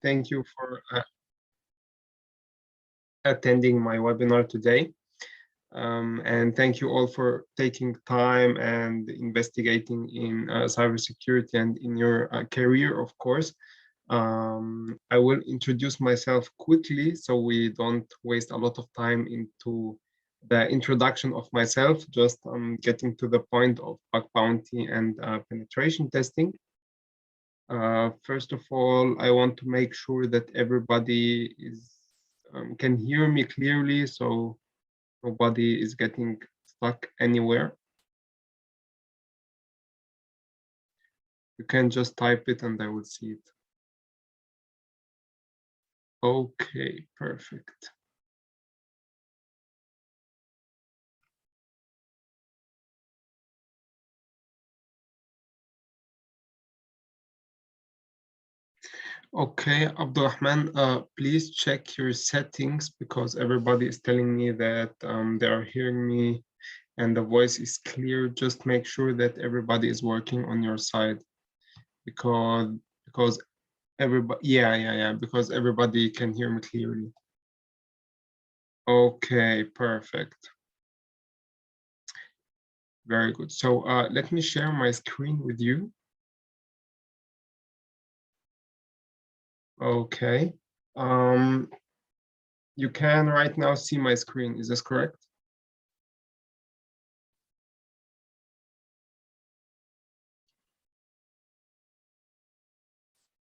Thank you for attending my webinar today. And thank you all for taking time and investigating in cybersecurity and in your career, of course. I will introduce myself quickly so we don't waste a lot of time into the introduction of myself, just getting to the point of bug bounty and penetration testing. First of all, I want to make sure that everybody can hear me clearly, so nobody is getting stuck anywhere. You can just type it and I will see it. Okay, perfect. Okay, Abdulrahman, please check your settings because everybody is telling me that they are hearing me and the voice is clear. Just make sure that everybody is working on your side because everybody, yeah, because everybody can hear me clearly. Okay, perfect. Very good. So let me share my screen with you. Okay. You can right now see my screen. Is this correct?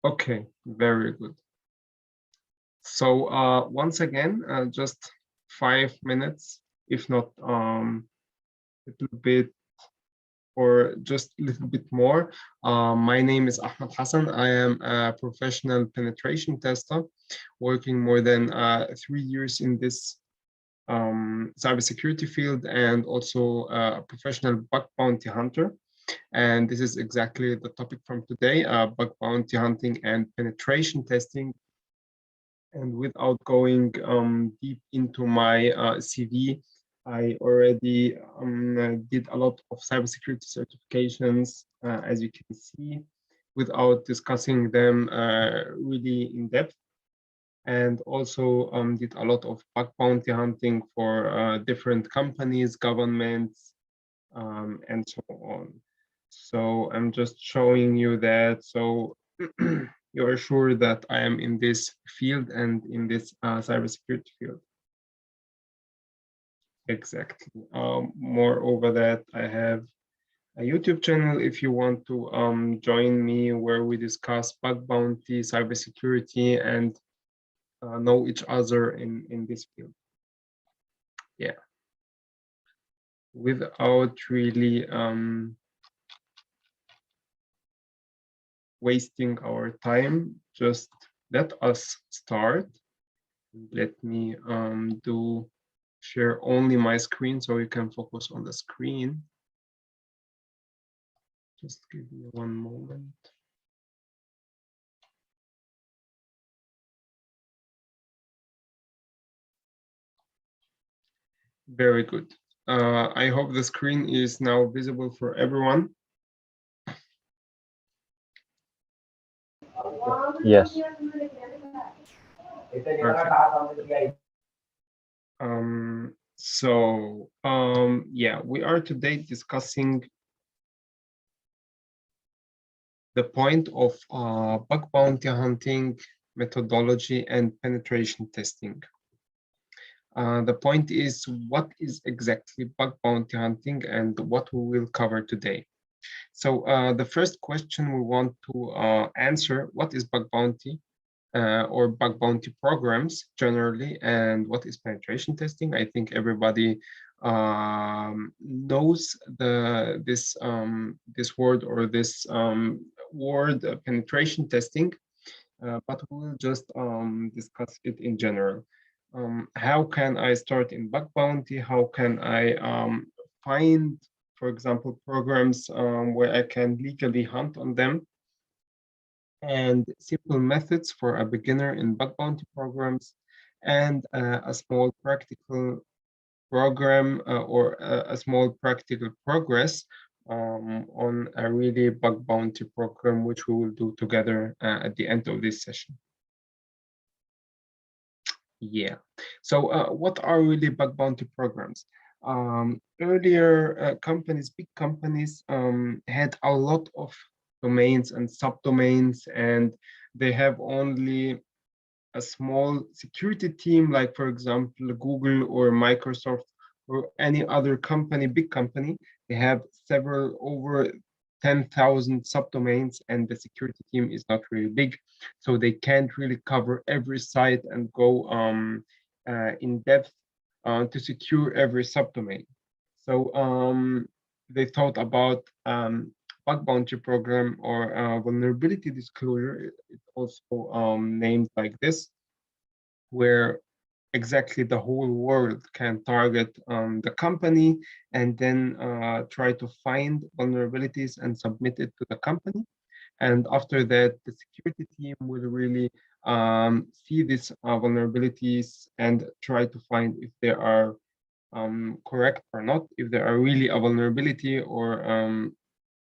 Okay, very good. So once again, just 5 minutes, if not a little bit or just a little bit more. My name is Ahmed Hassan. I am a professional penetration tester, working more than 3 years in this cybersecurity field and also a professional bug bounty hunter. And this is exactly the topic from today, bug bounty hunting and penetration testing. And without going deep into my CV, I already did a lot of cybersecurity certifications, as you can see, without discussing them really in depth. And also did a lot of bug bounty hunting for different companies, governments, and so on. So I'm just showing you that. So you're sure that I am in this field and in this cybersecurity field. Exactly. Moreover that, I have a YouTube channel if you want to join me, where we discuss bug bounty, cybersecurity, and know each other in this field. Yeah. Without really wasting our time, just let us start. Let me do share only my screen so you can focus on the screen. Just give me one moment. Very good. I hope the screen is now visible for everyone. Yes. Perfect. Yeah, we are today discussing the point of bug bounty hunting methodology and penetration testing. The point is, what is exactly bug bounty hunting and what we will cover today. So the first question we want to answer, what is bug bounty or bug bounty programs generally, and what is penetration testing? I think everybody knows this word or this word penetration testing, but we'll just discuss it in general. How can I start in bug bounty? How can I find, for example, programs where I can legally hunt on them? And simple methods for a beginner in bug bounty programs, and a small practical program or a small practical progress on a really bug bounty program, which we will do together at the end of this session. Yeah. So what are really bug bounty programs? Earlier, big companies, had a lot of domains and subdomains, and they have only a small security team, like for example, Google or Microsoft or any other company, big company. They have several over 10,000 subdomains, and the security team is not really big, so they can't really cover every site and go in depth to secure every subdomain. So they thought about bug bounty program or vulnerability disclosure. It's also named like this, where exactly the whole world can target the company and then try to find vulnerabilities and submit it to the company. And after that, the security team will really see these vulnerabilities and try to find if they are correct or not, if there are really a vulnerability or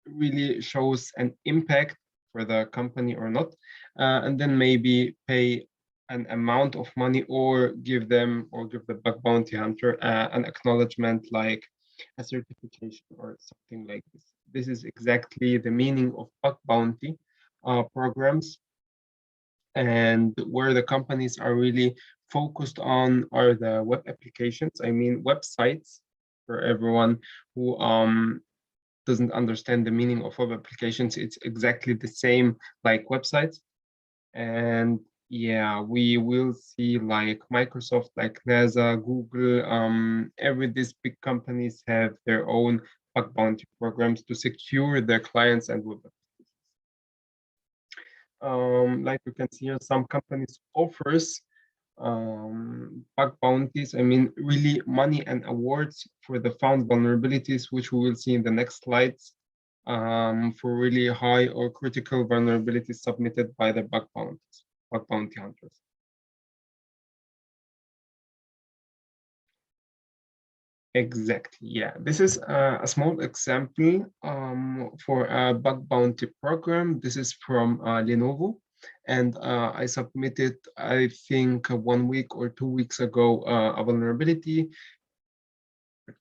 really shows an impact for the company or not, and then maybe pay an amount of money or give them or give the bug bounty hunter an acknowledgement like a certification or something like this. This is exactly the meaning of bug bounty programs, and where the companies are really focused on are the web applications. I mean websites, for everyone who doesn't understand the meaning of web applications. It's exactly the same like websites. And yeah, we will see like Microsoft, like NASA, Google, every these big companies have their own bug bounty programs to secure their clients and web. Like you can see here, some companies offers bug bounties. I mean, really money and awards for the found vulnerabilities, which we will see in the next slides, for really high or critical vulnerabilities submitted by the bug bounty hunters. Exactly. Yeah, this is a small example for a bug bounty program. This is from Lenovo, and I submitted, I think, 1 week or 2 weeks ago, a vulnerability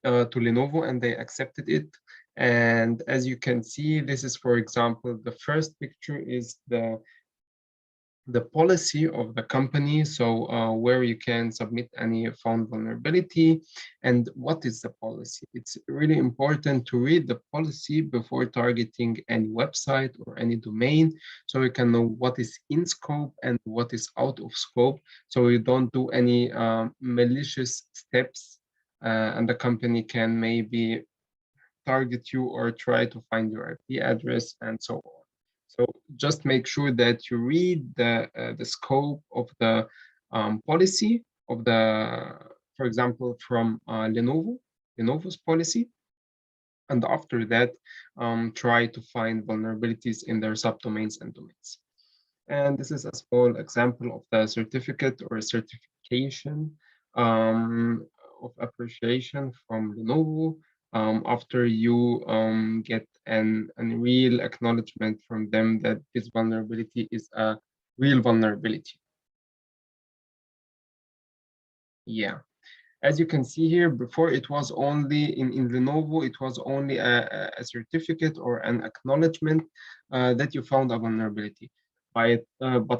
to Lenovo, and they accepted it. And as you can see, this is, for example, the first picture is the policy of the company, so where you can submit any found vulnerability and what is the policy. It's really important to read the policy before targeting any website or any domain, so you can know what is in scope and what is out of scope, so you don't do any malicious steps, and the company can maybe target you or try to find your IP address and so on. So just make sure that you read the scope of the policy of the, for example, from Lenovo's policy, and after that, try to find vulnerabilities in their subdomains and domains. And this is a small example of the certificate or certification of appreciation from Lenovo, after you get a real acknowledgement from them that this vulnerability is a real vulnerability. Yeah. As you can see here, before it was only in Lenovo, it was only a certificate or an acknowledgement that you found a vulnerability. But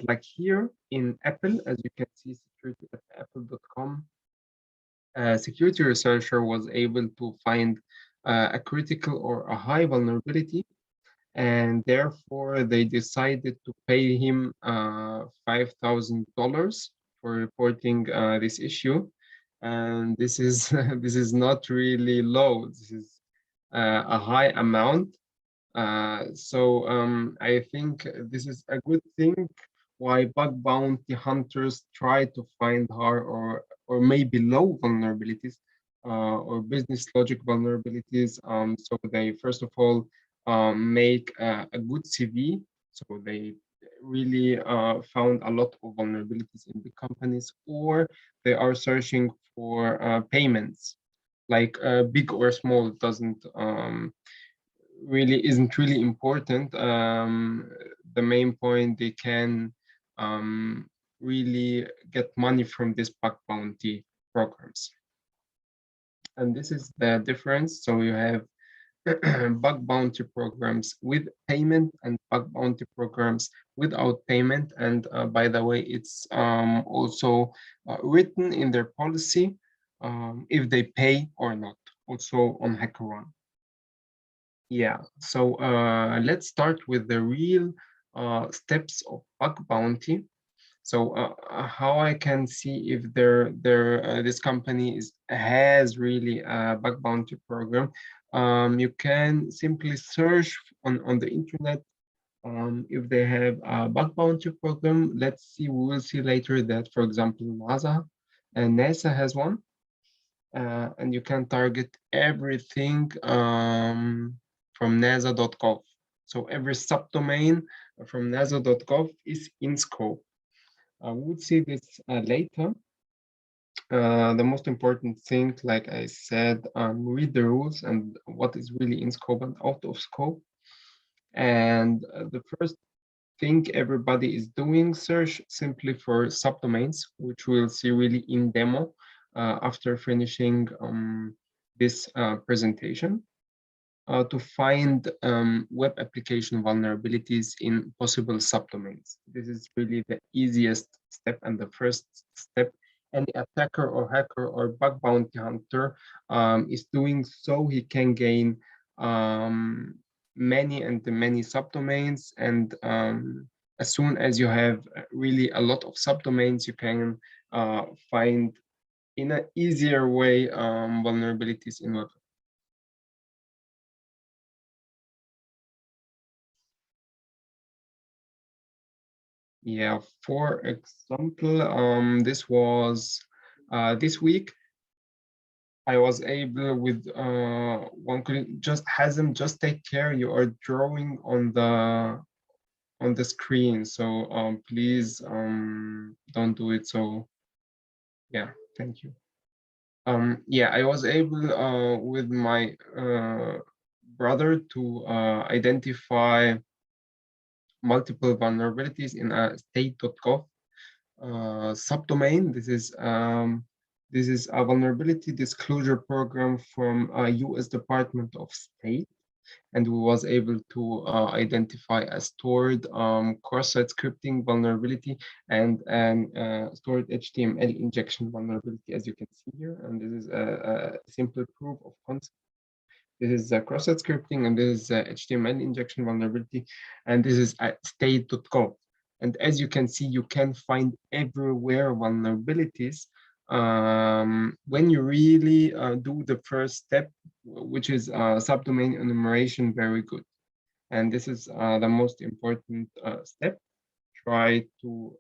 like here in Apple, as you can see, security at apple.com, a security researcher was able to find a critical or a high vulnerability, and therefore they decided to pay him $5,000 for reporting this issue. And this is this is not really low. This is a high amount. So I think this is a good thing why bug bounty hunters try to find hard or maybe low vulnerabilities or business logic vulnerabilities. So they first of all make a good CV. So they really found a lot of vulnerabilities in big companies, or they are searching for payments, like big or small doesn't really isn't really important. The main point, they can really get money from these bug bounty programs. And this is the difference. So you have bug bounty programs with payment and bug bounty programs without payment. And by the way, it's also written in their policy if they pay or not, also on Hackerone. Yeah, so let's start with the real steps of bug bounty. So how I can see if this company has really a bug bounty program, you can simply search on the internet if they have a bug bounty program. Let's see, we will see later that, for example, NASA has one, and you can target everything from nasa.gov. So every subdomain from nasa.gov is in scope. We would see this later. The most important thing, like I said, read the rules and what is really in scope and out of scope. And the first thing everybody is doing, search simply for subdomains, which we'll see really in demo after finishing this presentation. To find web application vulnerabilities in possible subdomains. This is really the easiest step and the first step. Any attacker or hacker or bug bounty hunter is doing so he can gain many subdomains, and as soon as you have really a lot of subdomains, you can find in an easier way vulnerabilities in web. Yeah, for example, this was this week. I was able with one colleague, just Hazem, just take care. You are drawing on the screen, so please don't do it. So yeah, thank you. Yeah, I was able with my brother to identify multiple vulnerabilities in a state.gov subdomain. This is a vulnerability disclosure program from U.S. Department of State, and we was able to identify a stored cross-site scripting vulnerability and stored HTML injection vulnerability, as you can see here. And this is a simple proof of concept. This is cross-site scripting, and this is HTML injection vulnerability, and this is at state.gov. And as you can see, you can find everywhere vulnerabilities when you really do the first step, which is subdomain enumeration. Very good. And this is the most important step. Try to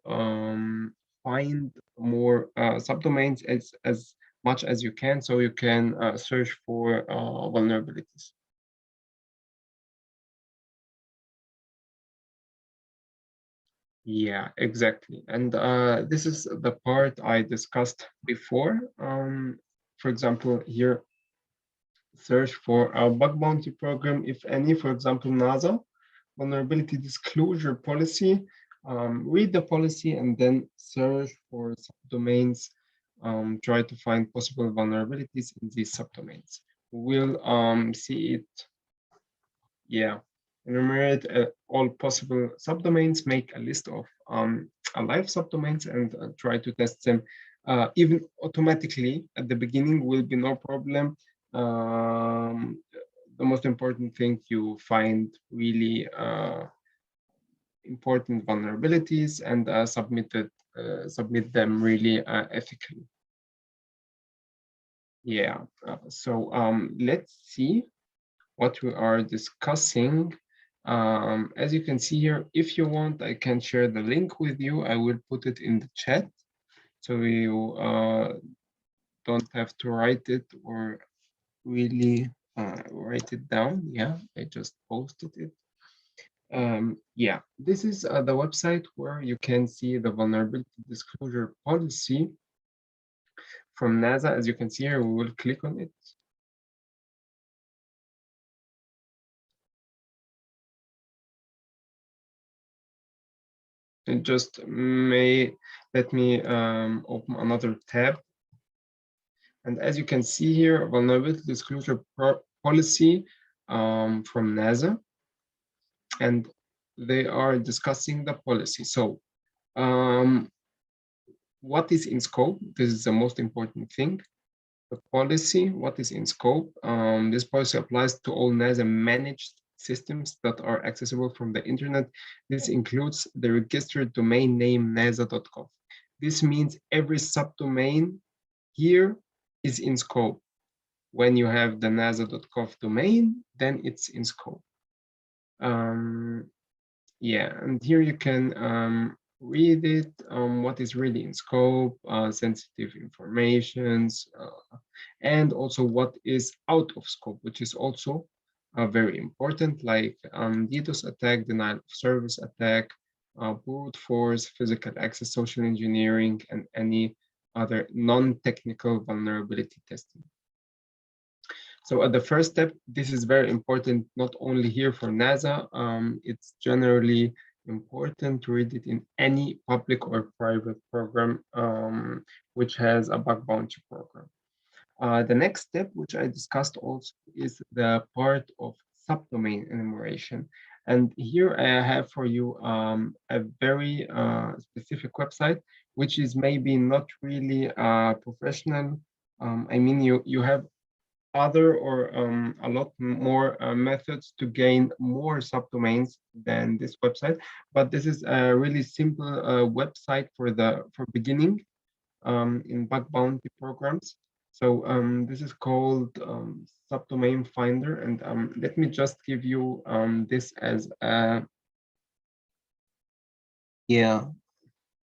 find more subdomains as much as you can, so you can search for vulnerabilities. Yeah, exactly. And this is the part I discussed before. For example, here, search for a bug bounty program, if any, for example, NASA, vulnerability disclosure policy. Read the policy and then search for subdomains. Try to find possible vulnerabilities in these subdomains. We'll see it. Yeah, enumerate all possible subdomains, make a list of alive subdomains, and try to test them. Even automatically at the beginning will be no problem. The most important thing, you find really important vulnerabilities and submit them really ethically. Yeah, so let's see what we are discussing. As you can see here, if you want, I can share the link with you. I will put it in the chat, so you don't have to write it or really write it down. Yeah, I just posted it. Yeah, this is the website where you can see the vulnerability disclosure policy from NASA. As you can see here, we will click on it. And just Let me open another tab. And as you can see here, vulnerability disclosure policy from NASA, and they are discussing the policy. So what is in scope? This is the most important thing. The policy, what is in scope? This policy applies to all NASA managed systems that are accessible from the internet. This includes the registered domain name nasa.gov. This means every subdomain here is in scope. When you have the nasa.gov domain, then it's in scope. Yeah, and here you can read it, what is really in scope, sensitive informations, and also what is out of scope, which is also very important, like DDoS attack, denial of service attack, brute force, physical access, social engineering, and any other non-technical vulnerability testing. So at the first step, this is very important, not only here for NASA, it's generally important to read it in any public or private program which has a bug bounty program. The next step, which I discussed also, is the part of subdomain enumeration. And here I have for you a very specific website, which is maybe not really professional. I mean, you have other or a lot more methods to gain more subdomains than this website, but this is a really simple website for beginning in bug bounty programs. So this is called Subdomain Finder, and let me just give you this as a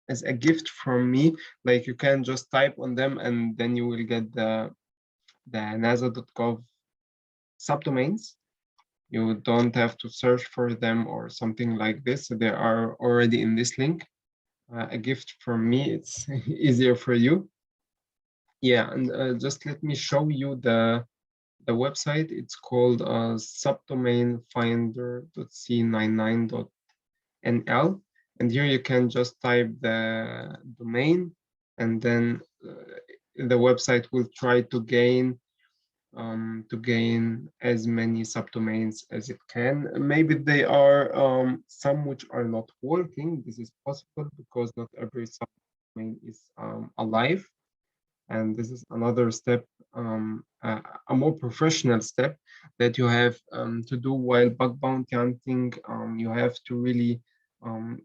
as a gift from me. Like you can just type on them, and then you will get the nasa.gov subdomains. You don't have to search for them or something like this. They are already in this link. A gift from me, it's easier for you. Yeah, and just let me show you the website. It's called subdomainfinder.c99.nl. And here you can just type the domain, and then the website will try to gain as many subdomains as it can. Maybe they are some which are not working. This is possible because not every subdomain is alive. And this is another step, a more professional step that you have to do while bug bounty hunting. You have to really,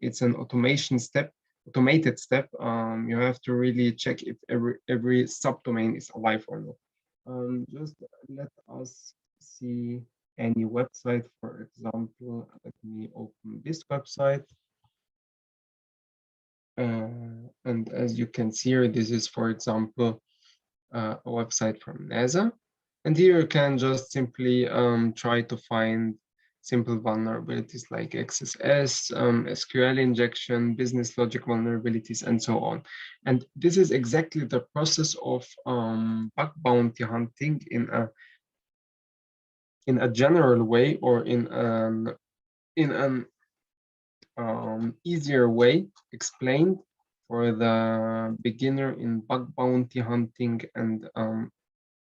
it's an automated step. You have to really check if every subdomain is alive or not. Just let us see any website. For example, let me open this website. And as you can see here, this is, for example, a website from NASA. And here you can just simply try to find simple vulnerabilities like XSS, SQL injection, business logic vulnerabilities, and so on. And this is exactly the process of bug bounty hunting in a general way, or in an easier way explained for the beginner in bug bounty hunting and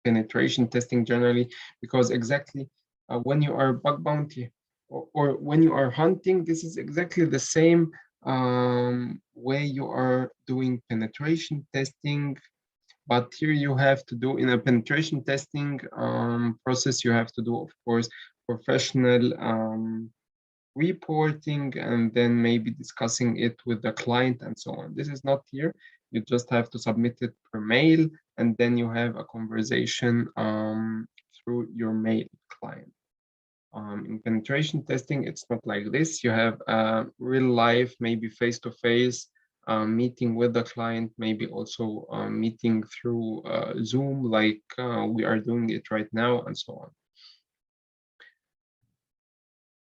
penetration testing generally, because exactly when you are bug bounty or when you are hunting, this is exactly the same way you are doing penetration testing. But here you have to do, in a penetration testing process, you have to do, of course, professional reporting, and then maybe discussing it with the client and so on. This is not here. You just have to submit it per mail, and then you have a conversation through your mail client. In penetration testing, it's not like this. You have a real life, maybe face-to-face meeting with the client, maybe also meeting through Zoom, like we are doing it right now, and so on.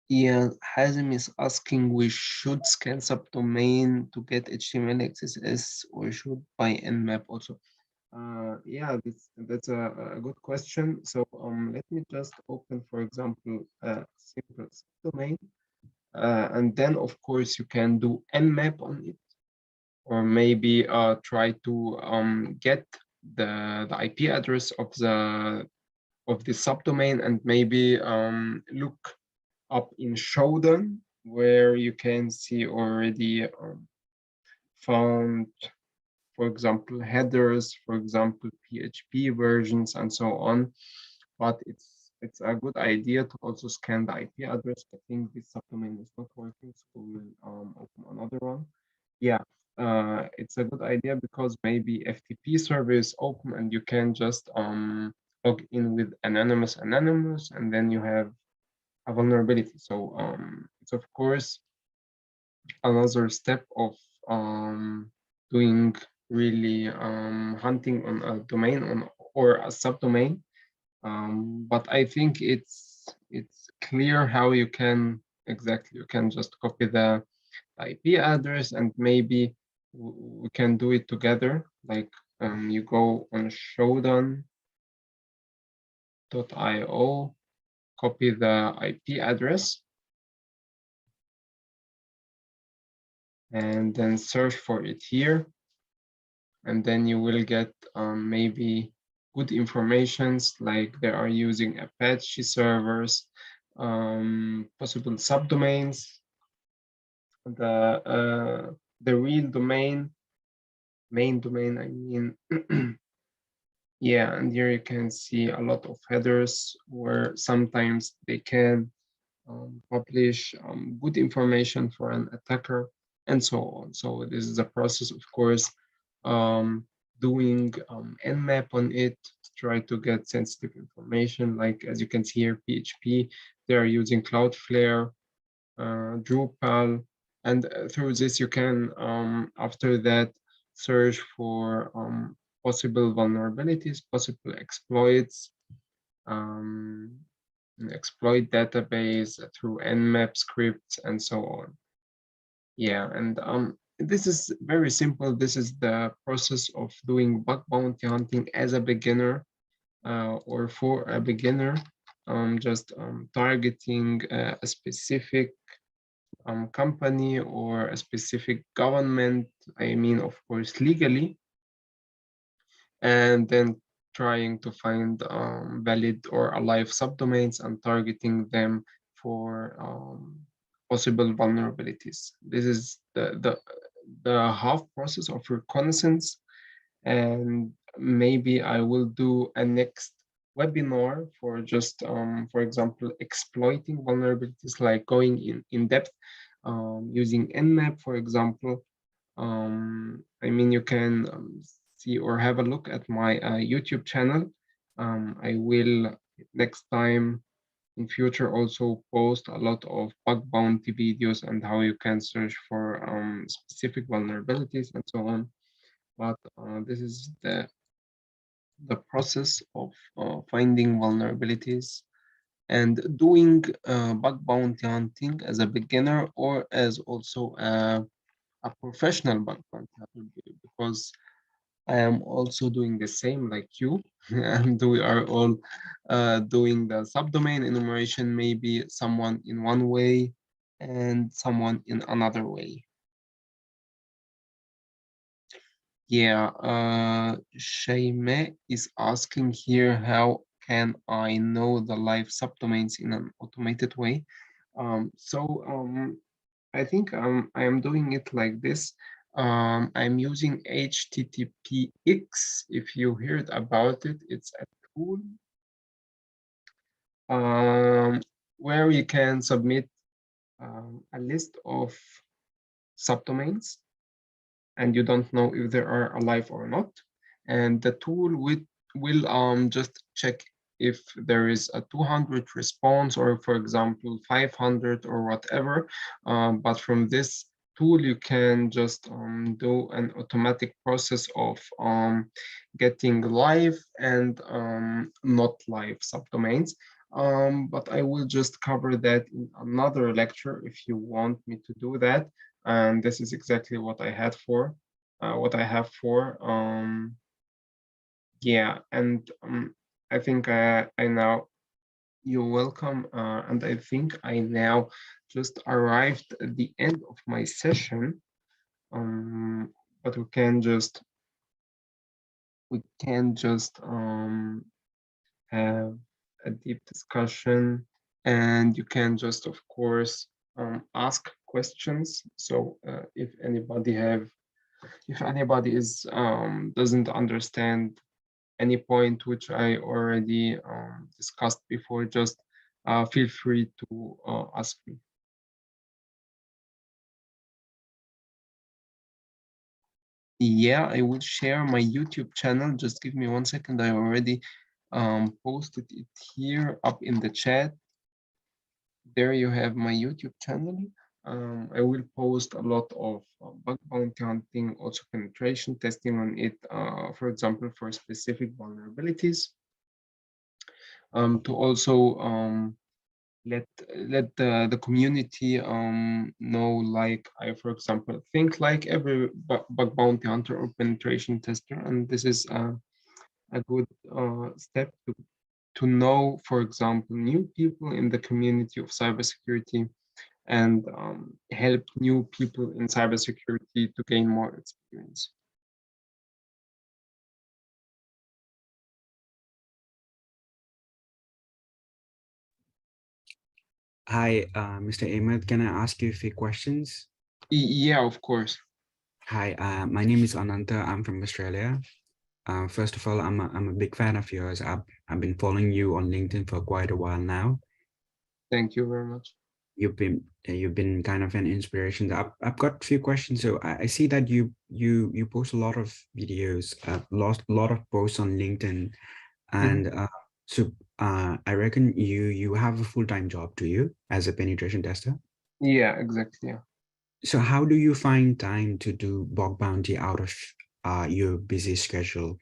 Yeah, Hazim is asking, we should scan subdomain to get HTML XSS, or should buy Nmap also? Yeah, that's a good question. So let me just open, for example, a simple subdomain, and then of course you can do Nmap on it, or maybe try to get the IP address of the subdomain, and maybe look up in Shodan, where you can see already found, for example, headers, for example, PHP versions, and so on. But it's a good idea to also scan the IP address. I think this subdomain is not working, so we'll open another one. Yeah, it's a good idea because maybe FTP server is open and you can just log in with anonymous, and then you have a vulnerability. So it's of course another step of doing really hunting on a domain or a subdomain. But I think it's clear how you can just copy the IP address, and maybe we can do it together. Like you go on shodan.io, copy the IP address, and then search for it here, and then you will get maybe good informations, like they are using Apache servers, possible subdomains, the real domain, main domain, I mean. Yeah, and here you can see a lot of headers where sometimes they can publish good information for an attacker, and so on. So this is a process, of course, doing nmap on it to try to get sensitive information. Like as you can see here, PHP, they are using Cloudflare, Drupal, and through this you can, after that, search for possible vulnerabilities, possible exploits, um, exploit database through nmap scripts, and so on. Yeah, and this is very simple. This is the process of doing bug bounty hunting as a beginner, or for a beginner, just targeting a specific company or a specific government, I mean, of course, legally, and then trying to find valid or alive subdomains and targeting them for possible vulnerabilities. This is the half process of reconnaissance, and maybe I will do a next webinar for just, for example, exploiting vulnerabilities, like going in depth, using nmap, for example. I mean, you can see or have a look at my YouTube channel. I will next time in future also post a lot of bug bounty videos and how you can search for specific vulnerabilities and so on. But this is the process of finding vulnerabilities and doing bug bounty hunting as a beginner or as also a professional bug bounty hunter, because I am also doing the same like you, and we are all doing the subdomain enumeration, maybe someone in one way and someone in another way. Yeah, Shaime is asking here, how can I know the live subdomains in an automated way? I think I am doing it like this. I'm using HTTPX. If you heard about it, it's a tool um, where you can submit a list of subdomains, and you don't know if they are alive or not. And the tool will just check if there is a 200 response, or for example 500 or whatever. But from this tool you can just do an automatic process of getting live and not live subdomains. But I will just cover that in another lecture if you want me to do that. And this is exactly what I had for what I have for. Yeah, and I think I now, you're welcome, and I think I now just arrived at the end of my session. but we can just have a deep discussion, and you can just, of course, ask questions. So if anybody is doesn't understand any point which I already discussed before, just feel free to ask me. Yeah, I will share my YouTube channel. Just give me 1 second. I already posted it here up in the chat. There you have my YouTube channel. I will post a lot of bug bounty hunting, also penetration testing on it, for example, for specific vulnerabilities, to also let the community know, like I, for example, think like every bug bounty hunter or penetration tester, and this is a good step to know, for example, new people in the community of cybersecurity, and help new people in cybersecurity to gain more experience. Hi, Mr. Ahmed. Can I ask you a few questions? Yeah, of course. Hi, my name is Ananta. I'm from Australia. First of all, I'm a big fan of yours. I've been following you on LinkedIn for quite a while now. Thank you very much. You've been kind of an inspiration. I've got a few questions. So I see that you post a lot of videos, lot of posts on LinkedIn, Mhm. and so I reckon you have a full-time job, do you, as a penetration tester? Yeah, exactly. Yeah. So how do you find time to do bug bounty out of your busy schedule?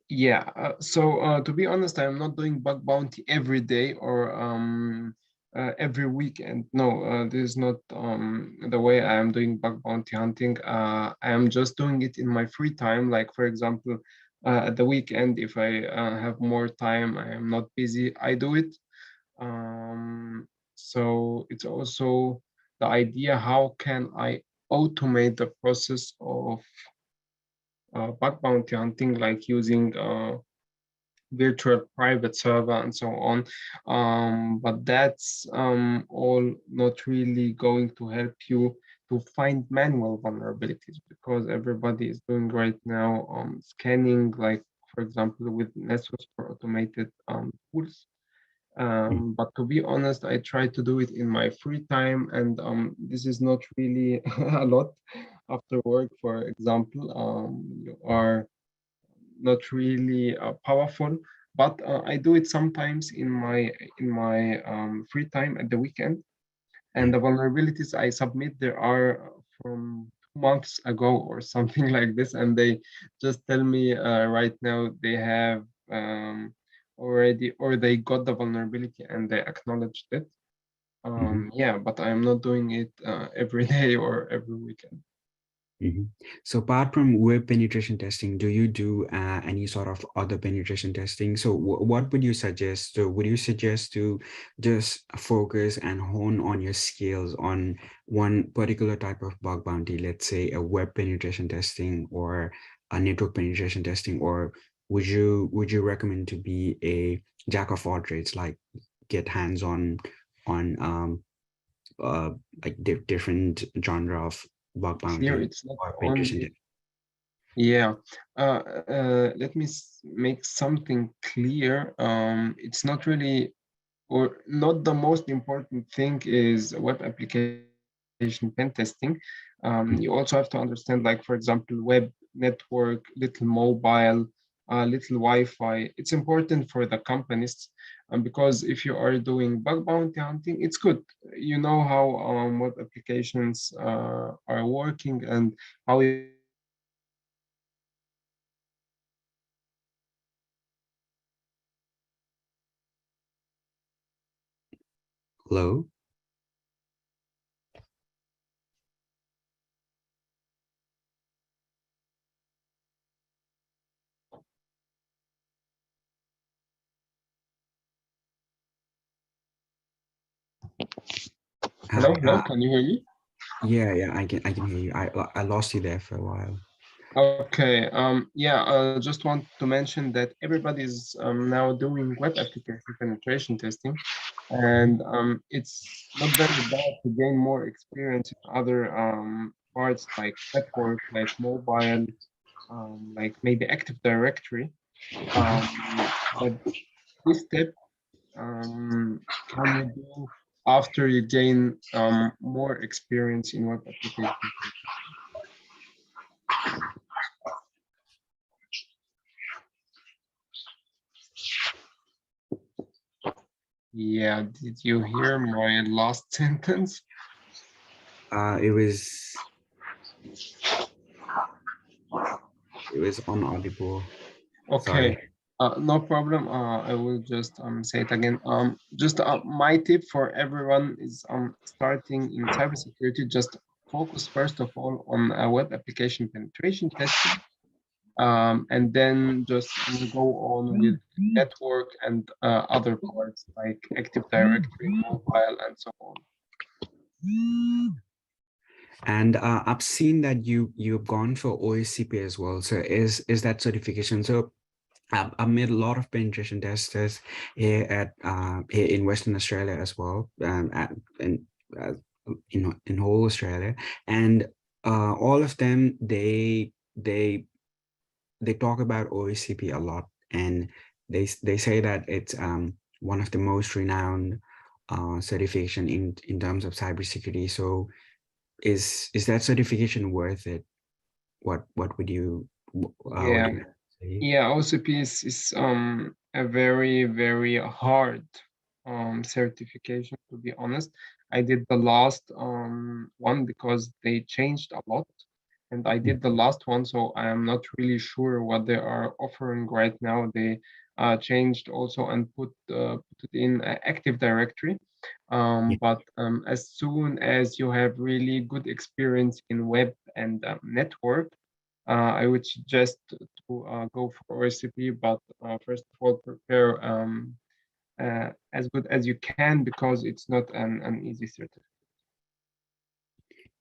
Yeah, so to be honest, I'm not doing bug bounty every day or every weekend. No, this is not the way I am doing bug bounty hunting. I am just doing it in my free time. Like, for example, at the weekend, if I have more time, I am not busy, I do it. So it's also the idea, how can I automate the process of bug bounty hunting, like using virtual private server and so on. But that's all not really going to help you to find manual vulnerabilities, because everybody is doing right now scanning, like, for example, with Nessus for automated tools. Mm. But to be honest, I try to do it in my free time, and this is not really a lot after work. For example, you are not really powerful, but I do it sometimes in my free time at the weekend. And Yeah. the vulnerabilities I submit there are from 2 months ago or something like this, and they just tell me right now they have already, or they got the vulnerability and they acknowledged it. Mhm. Yeah, but I'm not doing it every day or every weekend. Mhm. So apart from web penetration testing, do you do any sort of other penetration testing? So what would you suggest? So would you suggest to just focus and hone on your skills on one particular type of bug bounty, let's say a web penetration testing or a network penetration testing, or would you recommend to be a jack of all trades, like get hands on uh, like different genre of bug Here bounty it's not or penetration only, yeah. Let me make something clear. It's not really, or not the most important thing is web application pen testing. You also have to understand, like, for example, web, network, little mobile, little Wi-Fi. It's important for the companies, because if you are doing bug bounty hunting, it's good. You know how web applications are working, and how you can automate Hello. Hello, Hi. hello, can you hear me? Yeah, I can hear you. I lost you there for a while. Okay. Yeah. I just want to mention that everybody's now doing web application penetration testing, Mhm. and it's not very bad to gain more experience in other parts like network, like mobile, like maybe Active Directory. But this step can you do after you gain more experience in web application? Yeah, did you hear my last sentence? Uh, it was it was unaudible. Okay, Sorry. no problem. I will just say it again. Just my tip for everyone is starting in cybersecurity. Just focus first of all on web application penetration testing, and then just go on with network and other parts like Active Directory, mobile, and so on. And I've seen that you've gone for OSCP as well. So is that certification? So I've made a lot of penetration testers here at here in Western Australia as well, uh, in whole Australia, and all of them they talk about OSCP a lot, and they say that it's one of the most renowned certification in terms of cybersecurity. So is that certification worth it? What would you what Yeah, do you say? yeah. OCP is a very very hard certification. To be honest, I did the last one because they changed a lot, and I Mm. did the last one, so I am not really sure what they are offering right now. They changed also and put it in Active Directory. Yeah, But as soon as you have really good experience in web and network, I would suggest to go for recipe, but first of all, prepare as good as you can because it's not an easy certificate.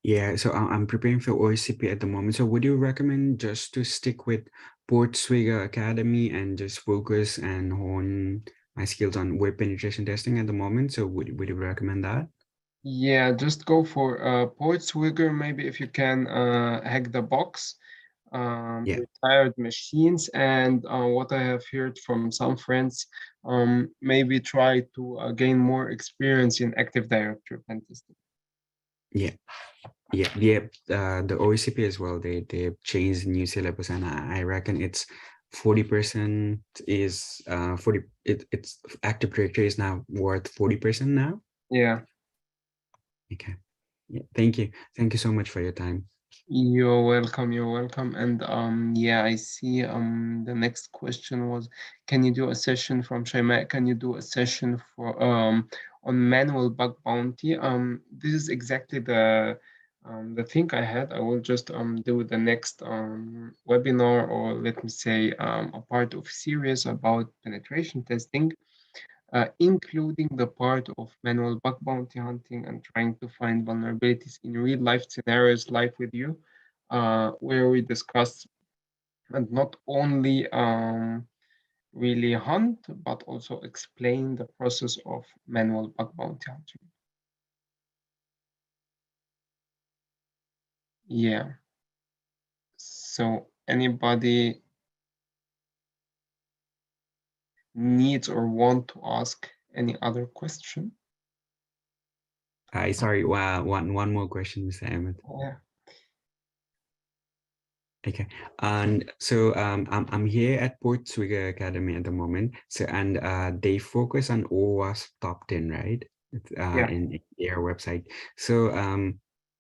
yeah. So I'm preparing for OSCP at the moment. So would you recommend just to stick with Portswigger Academy and just focus and hone my skills on web penetration testing at the moment? So would you recommend that? Yeah, just go for Port Swigger, maybe if you can hack the box, Yeah. retired machines, and what I have heard from some friends, maybe try to gain more experience in Active Directory pen testing. Yeah. Yeah. The OECP as well. They changed new syllabus, and I reckon it's 40% is 40. It's Active Directory is now worth 40% now. Yeah. Okay. Yeah. Thank you. Thank you so much for your time. You're welcome, you're welcome. And yeah, I see the next question was, can you do a session from Shaimak? Can you do a session for on manual bug bounty? This is exactly the thing I had. I will just do the next webinar, or let me say a part of series about penetration testing, including the part of manual bug bounty hunting and trying to find vulnerabilities in real life scenarios live with you, where we discuss and not only really hunt, but also explain the process of manual bug bounty hunting. Yeah. So anybody needs or want to ask any other question? I sorry. One more question, Mr. Ahmed. Yeah. Okay. And so I'm here at Portswigger Academy at the moment. So and they focus on OWASP top 10, right? Yeah. In their website. So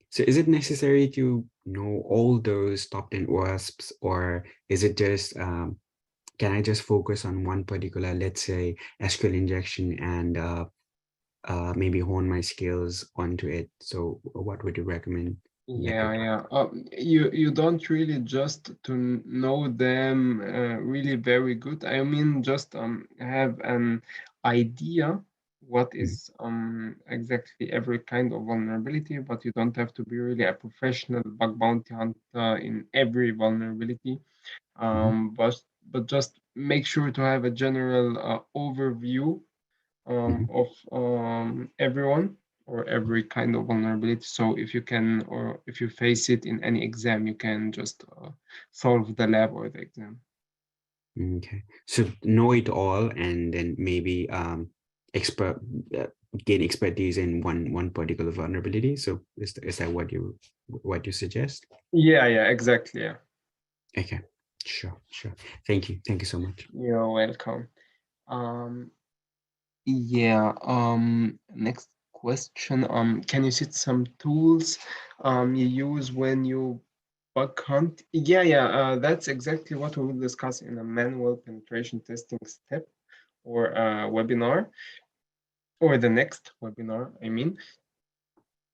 so is it necessary to know all those top 10 OWASPs, or is it just can I just focus on one particular, let's say, SQL injection, and maybe hone my skills onto it? So what would you recommend in that Yeah, regard? yeah. You don't really just to know them really very good. I mean, just have an idea what is exactly every kind of vulnerability, but you don't have to be really a professional bug bounty hunter in every vulnerability. But just make sure to have a general overview of everyone or every kind of vulnerability. So if you can, or if you face it in any exam, you can just solve the lab or the exam. Okay, so know it all, and then maybe expert gain expertise in one particular vulnerability. So is that what you suggest? Yeah, exactly. Yeah. Okay, sure. Thank you so much. You're welcome. Um, yeah. Next question. Can you cite some tools you use when you bug hunt? That's exactly what we will discuss in a manual penetration testing step or webinar, or the next webinar, I mean.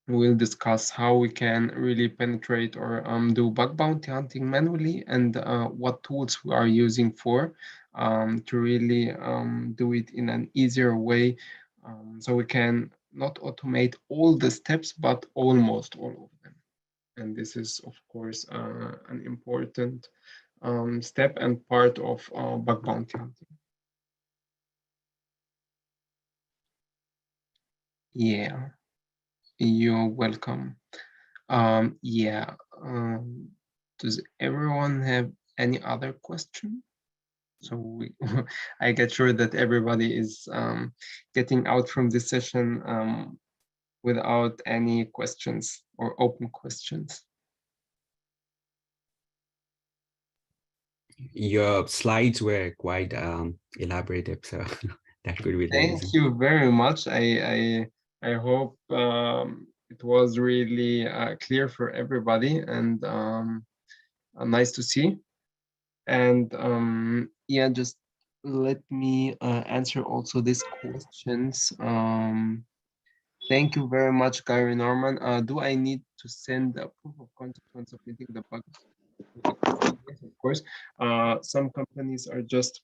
We'll discuss how we can really penetrate or do bug bounty hunting manually, and what tools we are using for to really do it in an easier way, so we can not automate all the steps, but almost all of them. And this is, of course, an important step and part of bug bounty hunting. Yeah, you're welcome. Yeah. Does everyone have any other question? So I get sure that everybody is getting out from this session without any questions or open questions. Your slides were quite elaborative, so that could be the Thank reason. you very much. I hope it was really clear for everybody, and nice to see. And yeah, just let me answer also these questions. Thank you very much, Gary Norman. Do I need to send a proof of concept when submitting the bug to the customer? Yes, of course. Some companies are just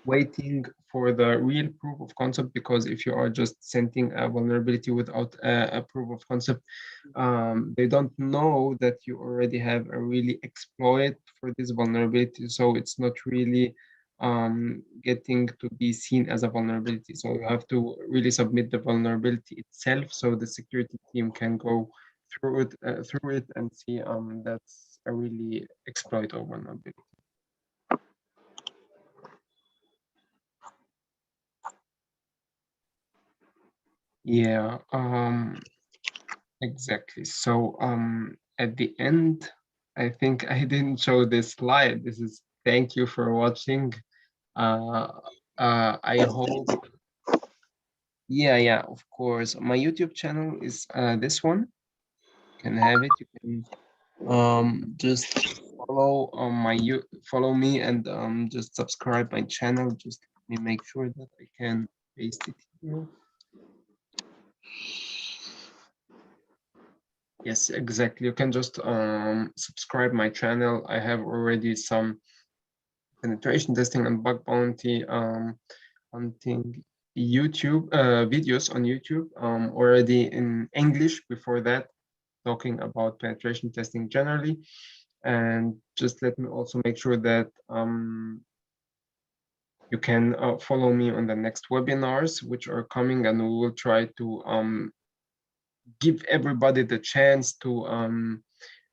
waiting for the real proof of concept, because if you are just sending a vulnerability without a proof of concept, they don't know that you already have a really exploit for this vulnerability. So it's not really getting to be seen as a vulnerability. So you have to really submit the vulnerability itself, so the security team can go through it and see that's a really exploit or vulnerability. Yeah, exactly. So at the end, I think I didn't show this slide. This is thank you for watching. Uh, I hope, yeah, of course. My YouTube channel is this one. You can have it. You can just follow me, and just subscribe my channel. Just let me make sure that I can paste it here. Yes, exactly. You can just subscribe my channel. I have already some penetration testing and bug bounty hunting YouTube videos on YouTube already in English before that, talking about penetration testing generally. And just let me also make sure that you can follow me on the next webinars which are coming, and we will try to give everybody the chance to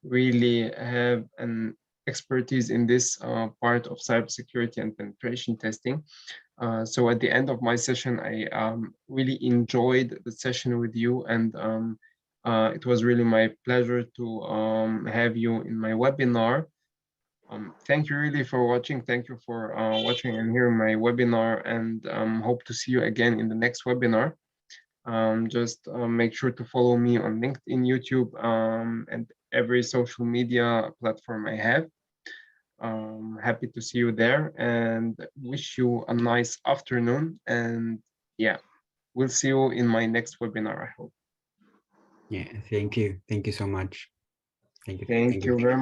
really have an expertise in this part of cybersecurity and penetration testing. So at the end of my session, I really enjoyed the session with you, and it was really my pleasure to have you in my webinar. Thank you really for watching. Thank you for watching and hearing my webinar, and hope to see you again in the next webinar. Just make sure to follow me on LinkedIn, YouTube, and every social media platform I have. Happy to see you there, and wish you a nice afternoon. And yeah, we'll see you in my next webinar, I hope. Yeah, thank you so much. Thank you. Thank you very much.